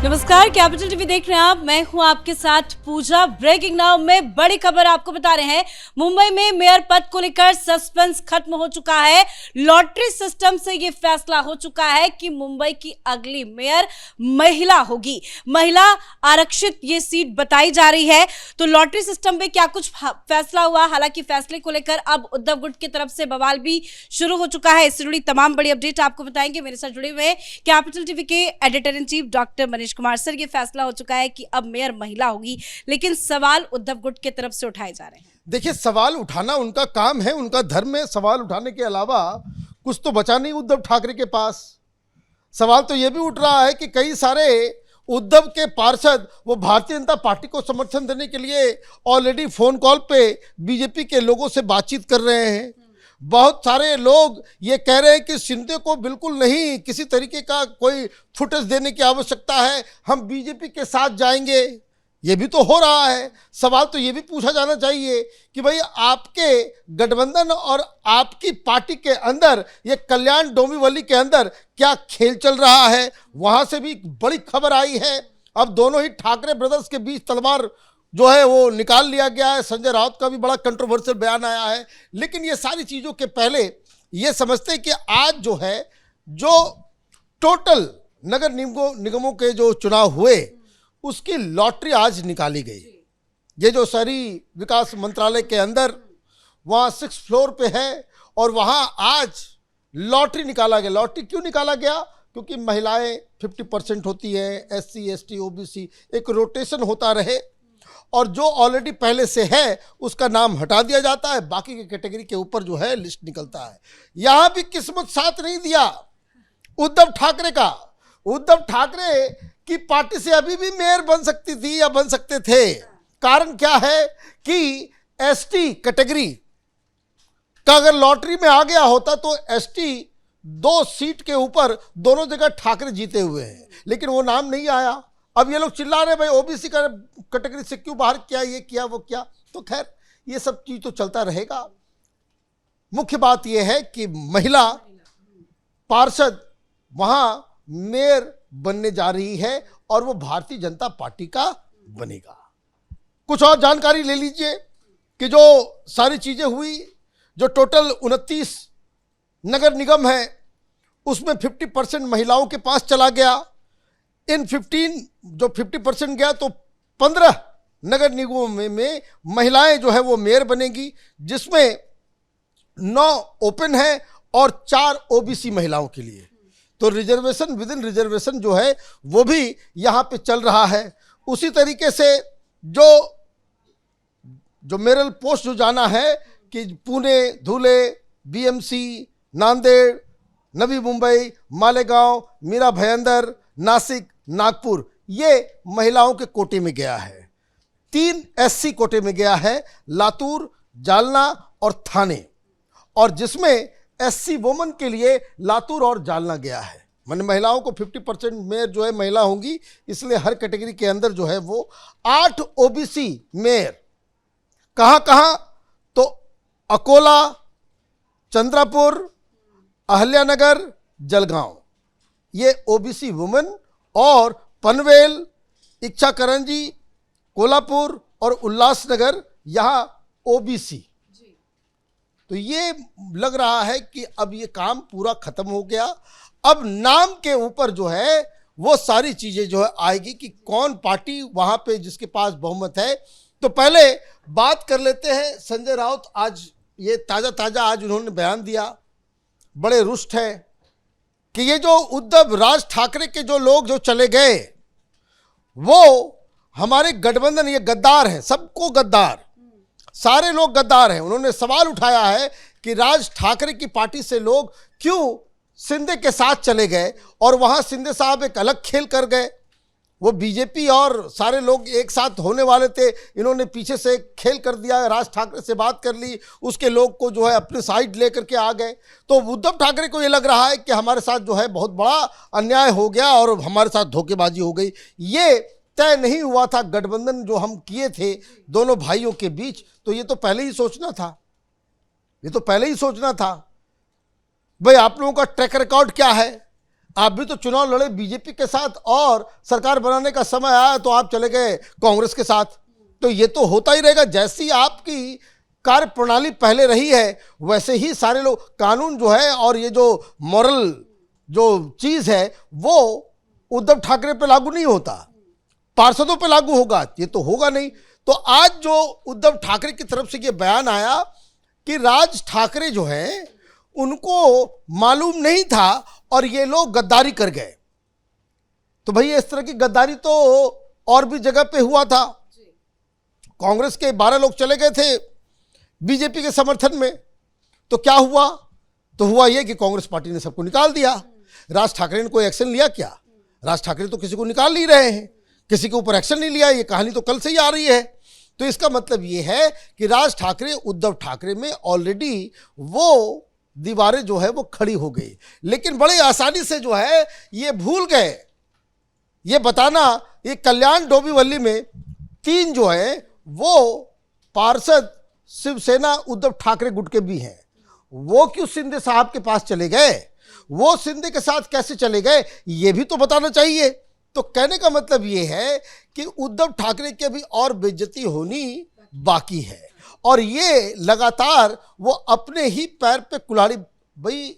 नमस्कार, capital TV देख रहे हैं आप। मैं हूं आपके साथ पूजा। ब्रेकिंग नाउ में बड़ी खबर आपको बता रहे हैं। मुंबई में मेयर पद को लेकर सस्पेंस खत्म हो चुका है। लॉटरी सिस्टम से ये फैसला हो चुका है कि मुंबई की अगली मेयर महिला होगी। महिला आरक्षित ये सीट बताई जा रही है। तो लॉटरी सिस्टम में क्या कुछ फैसला हुआ, हालांकि फैसले को लेकर अब उद्धव गुट की तरफ से बवाल भी शुरू हो चुका है। इससे जुड़ी तमाम बड़ी अपडेट आपको बताएंगे। मेरे साथ जुड़े हुए कैपिटल टीवी के editor in chief doctor Manish Kumar sir. ये फैसला हो चुका है कि अब मेयर महिला होगी, लेकिन सवाल उद्धव गुट की तरफ से उठाए जा रहे हैं। देखिए, सवाल उठाना उनका काम है, उनका धर्म है। सवाल उठाने के अलावा कुछ तो बचा नहीं उद्धव ठाकरे के पास। सवाल तो यह भी उठ रहा है कि कई सारे उद्धव के पार्षद वो भारतीय जनता पार्टी को समर्थन देने के लिए ऑलरेडी फोन कॉल पे बीजेपी के लोगों से बातचीत कर रहे हैं। बहुत सारे लोग ये कह रहे हैं कि शिंदे को बिल्कुल नहीं किसी तरीके का कोई फुटेज देने की आवश्यकता है, हम बीजेपी के साथ जाएंगे। ये भी तो हो रहा है। सवाल तो ये भी पूछा जाना चाहिए कि भाई आपके गठबंधन और आपकी पार्टी के अंदर, ये कल्याण डोंबिवली के अंदर क्या खेल चल रहा है। वहां से भी बड़ी खबर आई है। अब दोनों ही ठाकरे ब्रदर्स के बीच तलवार जो है वो निकाल लिया गया है। संजय राउत का भी बड़ा कंट्रोवर्शियल बयान आया है। लेकिन ये सारी चीज़ों के पहले ये समझते हैं कि आज जो है, जो टोटल नगर निगमों के जो चुनाव हुए उसकी लॉटरी आज निकाली गई। ये जो शहरी विकास मंत्रालय के अंदर वहाँ 6th फ्लोर पे है और वहाँ आज लॉटरी निकाला गया। लॉटरी क्यों निकाला गया? क्योंकि महिलाएं 50% होती है, SC ST OBC, एक रोटेशन होता रहे और जो ऑलरेडी पहले से है उसका नाम हटा दिया जाता है, बाकी के कैटेगरी के ऊपर जो है लिस्ट निकलता है। यहां भी किस्मत साथ नहीं दिया उद्धव ठाकरे का। उद्धव ठाकरे की पार्टी से अभी भी मेयर बन सकती थी या बन सकते थे। कारण क्या है कि ST कैटेगरी का अगर लॉटरी में आ गया होता तो ST 2 सीट के ऊपर दोनों जगह ठाकरे जीते हुए हैं, लेकिन वो नाम नहीं आया। अब ये लोग चिल्ला रहे भाई OBC का कैटेगरी से क्यों बाहर किया, ये किया वो किया। तो खैर ये सब चीज तो चलता रहेगा। मुख्य बात यह है कि महिला पार्षद वहां मेयर बनने जा रही है और वो भारतीय जनता पार्टी का बनेगा। कुछ और जानकारी ले लीजिए कि जो सारी चीजें हुई, जो टोटल 29 नगर निगम है उसमें 50% महिलाओं के पास चला गया। इन 50% गया तो 15 नगर निगमों में महिलाएं जो है वो मेयर बनेगी, जिसमें 9 ओपन है और 4 OBC महिलाओं के लिए। तो रिजर्वेशन विद इन रिजर्वेशन जो है वो भी यहाँ पे चल रहा है। उसी तरीके से जो मेरल पोस्ट जो जाना है कि पुणे, धुले, BMC, नांदेड़, नवी मुंबई, मालेगांव, मीरा भयंदर, नासिक, नागपुर, ये महिलाओं के कोटे में गया है। 3 SC कोटे में गया है, लातूर, जालना और थाने, और जिसमें SC वुमन के लिए लातूर और जालना गया है। मैंने महिलाओं को 50% मेयर जो है महिला होंगी, इसलिए हर कैटेगरी के अंदर जो है वो 8 OBC मेयर। कहाँ कहाँ? तो अकोला, चंद्रपुर, अहल्यानगर, जलगांव, ये OBC वुमन, और पनवेल, इच्छाकरंजी, कोल्हापुर और उल्लासनगर यहाँ OBC। तो ये लग रहा है कि अब ये काम पूरा खत्म हो गया। अब नाम के ऊपर जो है वो सारी चीजें जो है आएगी कि कौन पार्टी वहां पे जिसके पास बहुमत है। तो पहले बात कर लेते हैं संजय राउत। आज ये ताजा आज उन्होंने बयान दिया, बड़े रुष्ट है कि ये जो उद्धव राज ठाकरे के जो लोग जो चले गए वो हमारे गठबंधन, ये गद्दार हैं, सबको गद्दार, सारे लोग गद्दार हैं। उन्होंने सवाल उठाया है कि राज ठाकरे की पार्टी से लोग क्यों शिंदे के साथ चले गए और वहां शिंदे साहब एक अलग खेल कर गए। वो बीजेपी और सारे लोग एक साथ होने वाले थे, इन्होंने पीछे से खेल कर दिया, राज ठाकरे से बात कर ली, उसके लोग को जो है अपने साइड लेकर के आ गए। तो उद्धव ठाकरे को ये लग रहा है कि हमारे साथ जो है बहुत बड़ा अन्याय हो गया और हमारे साथ धोखेबाजी हो गई। ये तय नहीं हुआ था गठबंधन जो हम किए थे दोनों भाइयों के बीच, तो ये तो पहले ही सोचना था, ये तो पहले ही सोचना था। भाई आप लोगों का ट्रैक रिकॉर्ड क्या है? आप भी तो चुनाव लड़े बीजेपी के साथ और सरकार बनाने का समय आया तो आप चले गए कांग्रेस के साथ। तो ये तो होता ही रहेगा। जैसी आपकी कार्य प्रणाली पहले रही है वैसे ही सारे लोग, कानून जो है और ये जो मॉरल जो चीज है वो उद्धव ठाकरे पे लागू नहीं होता, पार्षदों पे लागू होगा, ये तो होगा नहीं। तो आज जो उद्धव ठाकरे की तरफ से ये बयान आया कि राज ठाकरे जो है उनको मालूम नहीं था और ये लोग गद्दारी कर गए, तो भाई इस तरह की गद्दारी तो और भी जगह पे हुआ था। कांग्रेस के 12 लोग चले गए थे बीजेपी के समर्थन में, तो क्या हुआ? तो हुआ ये कि कांग्रेस पार्टी ने सबको निकाल दिया। राज ठाकरे ने कोई एक्शन लिया क्या? राज ठाकरे तो किसी को निकाल नहीं रहे हैं, किसी के ऊपर एक्शन नहीं लिया। ये कहानी तो कल से ही आ रही है। तो इसका मतलब ये है कि राज ठाकरे उद्धव ठाकरे में ऑलरेडी वो दीवारें जो है वो खड़ी हो गई, लेकिन बड़ी आसानी से जो है ये भूल गए ये बताना। ये कल्याण डोंबिवली में 3 जो है वो पार्षद शिवसेना उद्धव ठाकरे गुट के भी हैं। वो क्यों शिंदे साहब के पास चले गए, वो शिंदे के साथ कैसे चले गए, ये भी तो बताना चाहिए। तो कहने का मतलब ये है कि उद्धव ठाकरे की अभी और बेइज्जती होनी बाकी है और ये लगातार वो अपने ही पैर पे कुल्हाड़ी। भाई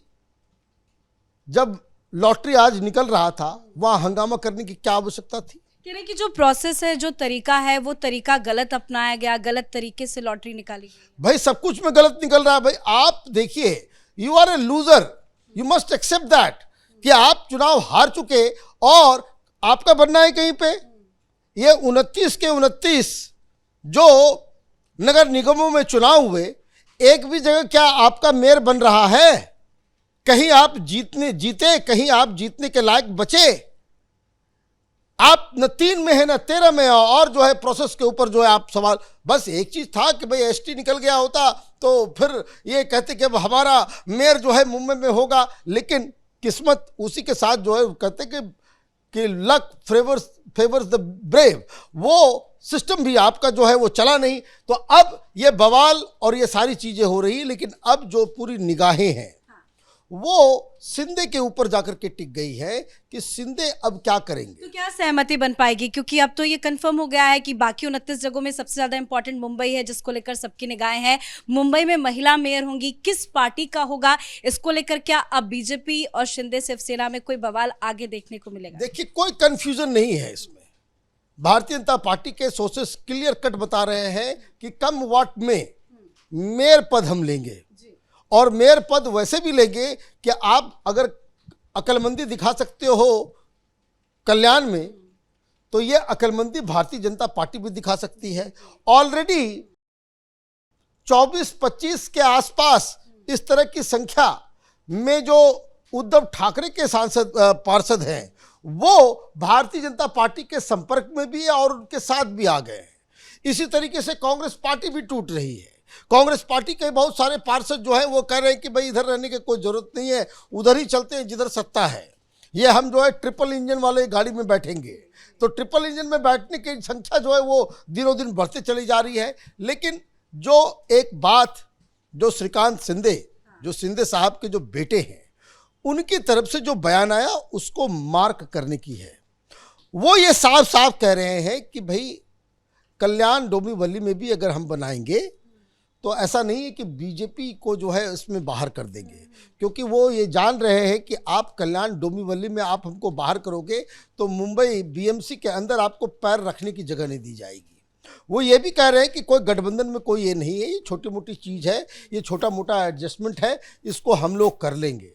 जब लॉटरी आज निकल रहा था वहां हंगामा करने की क्या आवश्यकता थी? कह रहे कि जो प्रोसेस है, जो तरीका है, वो तरीका गलत अपनाया गया, गलत तरीके से लॉटरी निकाली गई। भाई सब कुछ में गलत निकल रहा है। भाई आप देखिए, you are a loser, you must accept that कि आप चुनाव हार चुके और आपका बनना है कहीं पे। ये 29 के 29 जो नगर निगमों में चुनाव हुए, एक भी जगह क्या आपका मेयर बन रहा है? कहीं आप जीते, कहीं आप जीतने के लायक बचे। आप न 3 में है न 13 में, और जो है प्रोसेस के ऊपर जो है आप सवाल। बस एक चीज था कि भाई एसटी निकल गया होता तो फिर ये कहते कि अब हमारा मेयर जो है मुंबई में होगा, लेकिन किस्मत उसी के साथ जो है कहते कि लक फेवर्स द ब्रेव, वो सिस्टम भी आपका जो है वो चला नहीं। तो अब ये बवाल और ये सारी चीजें हो रही, लेकिन अब जो पूरी निगाहें हैं वो शिंदे के ऊपर जाकर के टिक गई है कि शिंदे अब क्या करेंगे। तो क्या सहमति बन पाएगी? क्योंकि अब तो ये कंफर्म हो गया है कि बाकी 29 जगहों में सबसे ज्यादा इंपॉर्टेंट मुंबई है, जिसको लेकर सबकी निगाहें हैं। मुंबई में महिला मेयर होंगी, किस पार्टी का होगा, इसको लेकर क्या अब बीजेपी और शिंदे शिवसेना में कोई बवाल आगे देखने को मिलेगा? देखिए, कोई कंफ्यूजन नहीं है इसमें। भारतीय जनता पार्टी के सोर्सेस क्लियर कट बता रहे हैं कि कम वाट में मेयर पद हम लेंगे, और मेयर पद वैसे भी लेंगे कि आप अगर अक्लमंदी दिखा सकते हो कल्याण में, तो ये अक्लमंदी भारतीय जनता पार्टी भी दिखा सकती है। ऑलरेडी 24-25 के आसपास इस तरह की संख्या में जो उद्धव ठाकरे के पार्षद हैं वो भारतीय जनता पार्टी के संपर्क में भी है और उनके साथ भी आ गए हैं। इसी तरीके से कांग्रेस पार्टी भी टूट रही है। कांग्रेस पार्टी के बहुत सारे पार्षद जो है वो कह रहे हैं कि भाई इधर रहने की कोई जरूरत नहीं है, उधर ही चलते हैं जिधर सत्ता है। ये हम जो है ट्रिपल इंजन वाले गाड़ी में बैठेंगे। तो ट्रिपल इंजन में बैठने की संख्या जो है वो दिनों दिन बढ़ते चली जा रही है। लेकिन जो एक बात जो श्रीकांत शिंदे, जो शिंदे साहब के जो बेटे हैं, उनकी तरफ से जो बयान आया उसको मार्क करने की है। वो ये साफ साफ कह रहे हैं कि भाई कल्याण डोंबिवली में भी अगर हम बनाएंगे तो ऐसा नहीं है कि बीजेपी को जो है इसमें बाहर कर देंगे, क्योंकि वो ये जान रहे हैं कि आप कल्याण डोंबिवली में आप हमको बाहर करोगे तो मुंबई बीएमसी के अंदर आपको पैर रखने की जगह नहीं दी जाएगी। वो ये भी कह रहे हैं कि कोई गठबंधन में कोई ये नहीं है, ये छोटी मोटी चीज़ है, ये छोटा मोटा एडजस्टमेंट है, इसको हम लोग कर लेंगे।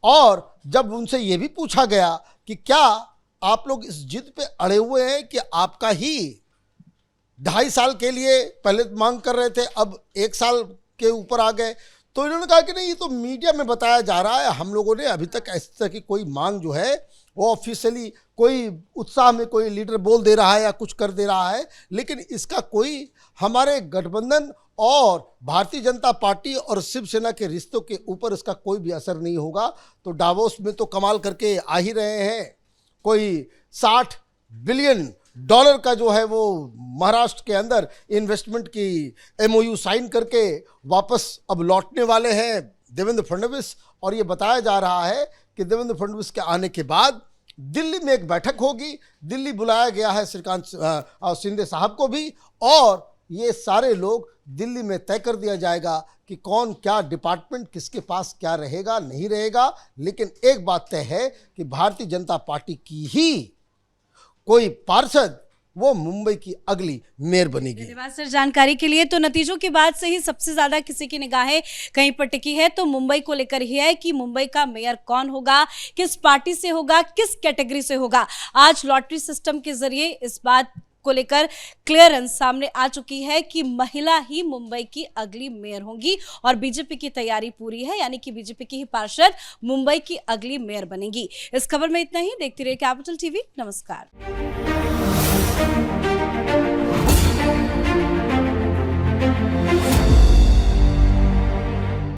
और जब उनसे ये भी पूछा गया कि क्या आप लोग इस जिद पे अड़े हुए हैं कि आपका ही 2.5 साल के लिए पहले मांग कर रहे थे, अब 1 साल के ऊपर आ गए, तो इन्होंने कहा कि नहीं, ये तो मीडिया में बताया जा रहा है, हम लोगों ने अभी तक इस तरह की कोई मांग जो है वो ऑफिशियली कोई उत्साह में कोई लीडर बोल दे रहा है या कुछ कर दे रहा है, लेकिन इसका कोई हमारे गठबंधन और भारतीय जनता पार्टी और शिवसेना के रिश्तों के ऊपर इसका कोई भी असर नहीं होगा। तो डावोस में तो कमाल करके आ ही रहे हैं, कोई $60 बिलियन का जो है वो महाराष्ट्र के अंदर इन्वेस्टमेंट की MOU साइन करके वापस अब लौटने वाले हैं देवेंद्र फडणवीस। और ये बताया जा रहा है कि देवेंद्र फडणवीस के आने के बाद दिल्ली में एक बैठक होगी। दिल्ली बुलाया गया है श्रीकांत शिंदे साहब को भी, और ये सारे लोग दिल्ली में तय कर दिया जाएगा कि कौन क्या डिपार्टमेंट किसके पास क्या रहेगा नहीं रहेगा। लेकिन एक बात तय है कि भारतीय जनता पार्टी की ही कोई पार्षद वो मुंबई की अगली मेयर बनेगी। धन्यवाद सर जानकारी के लिए। तो नतीजों के बाद से ही सबसे ज्यादा किसी की निगाहें कहीं पर टिकी है तो मुंबई को लेकर ही है कि मुंबई का मेयर कौन होगा, किस पार्टी से होगा, किस कैटेगरी से होगा। आज लॉटरी सिस्टम के जरिए इस बात को लेकर क्लियरेंस सामने आ चुकी है कि महिला ही मुंबई की अगली मेयर होंगी और बीजेपी की तैयारी पूरी है, यानी कि बीजेपी की ही पार्षद मुंबई की अगली मेयर बनेगी। इस खबर में इतना ही। देखती रहिए कैपिटल टीवी। नमस्कार।